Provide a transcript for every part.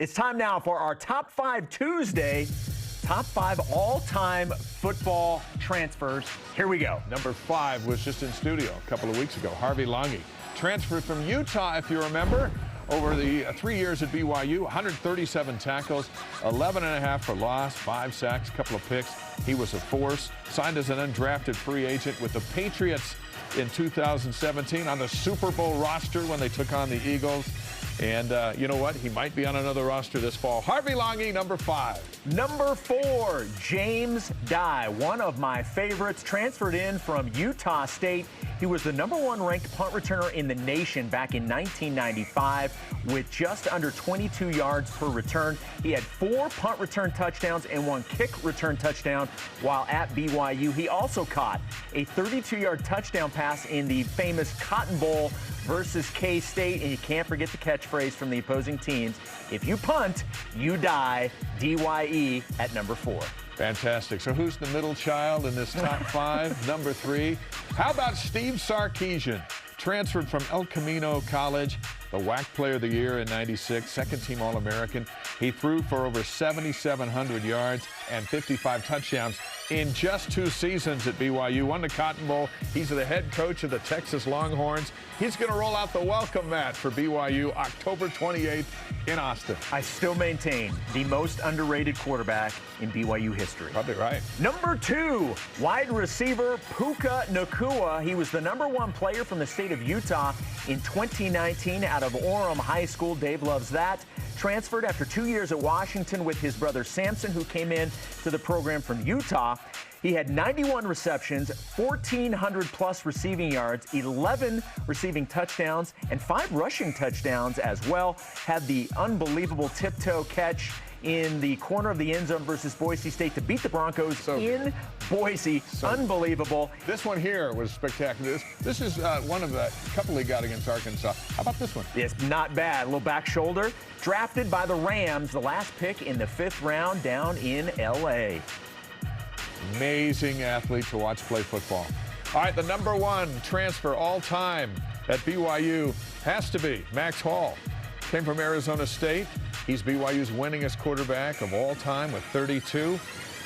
It's time now for our Top 5 Tuesday. Top 5 all-time football transfers. Here we go. Number 5 was just in studio a couple of weeks ago. HARVEY LANGI transferred from Utah, if you remember, over the 3 years at BYU. 137 tackles, 11.5 for loss, 5 sacks, couple of picks. He was a force. Signed as an undrafted free agent with the Patriots in 2017 on the Super Bowl roster when they took on the Eagles. And you know what? He might be on another roster this fall. HARVEY LANGI, number 5. Number 4, James Dye, one of my favorites, transferred in from Utah State. He was the #1 ranked punt returner in the nation back in 1995 with just under 22 yards per return. He had 4 punt return touchdowns and 1 kick return touchdown while at BYU. He also caught a 32-yard touchdown pass in the famous Cotton Bowl versus K-State, and you can't forget the catchphrase from the opposing teams: if you punt, you die. DYE at number 4. Fantastic. So who's the middle child in this top 5? Number 3. How about Steve Sarkisian? Transferred from El Camino College, the WAC Player of the Year in '96, second-team All-American. He threw for over 7,700 yards and 55 touchdowns in just 2 seasons at BYU. Won the Cotton Bowl. He's the head coach of the Texas Longhorns. He's going to roll out the welcome mat for BYU October 28th in Austin. I still maintain the most underrated quarterback in BYU history. Probably right. Number 2, wide receiver Puka Nacua. He was the #1 player from the state of Utah in 2019 out of Orem High School. Dave loves that. Transferred after 2 years at Washington with his brother Samson, who came in to the program from Utah. He had 91 receptions, 1,400+ receiving yards, 11 receiving touchdowns, and 5 rushing touchdowns as well. Had the unbelievable tiptoe catch in the corner of the end zone versus Boise State to beat the Broncos in Boise. Unbelievable. This one here was spectacular. This is one of the couple he got against Arkansas. How about this one? Yes, not bad. A little back shoulder. Drafted by the Rams, the last pick in the 5th round down in L.A. Amazing athlete to watch play football. All right, the #1 transfer all time at BYU has to be Max Hall. Came from Arizona State. He's BYU's winningest quarterback of all time with 32.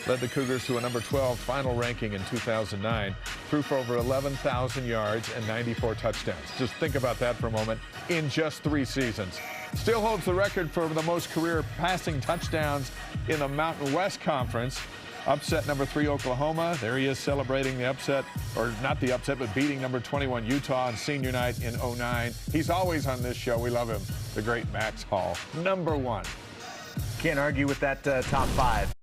Led the Cougars to a #12 final ranking in 2009. Threw for over 11,000 yards and 94 touchdowns. Just think about that for a moment in just 3 seasons. Still holds the record for the most career passing touchdowns in the Mountain West Conference. Upset #3 Oklahoma. There he is celebrating the upset, or not the upset, but beating #21 Utah on senior night in '09. He's always on this show. We love him. The great Max Hall. #1. Can't argue with that top 5.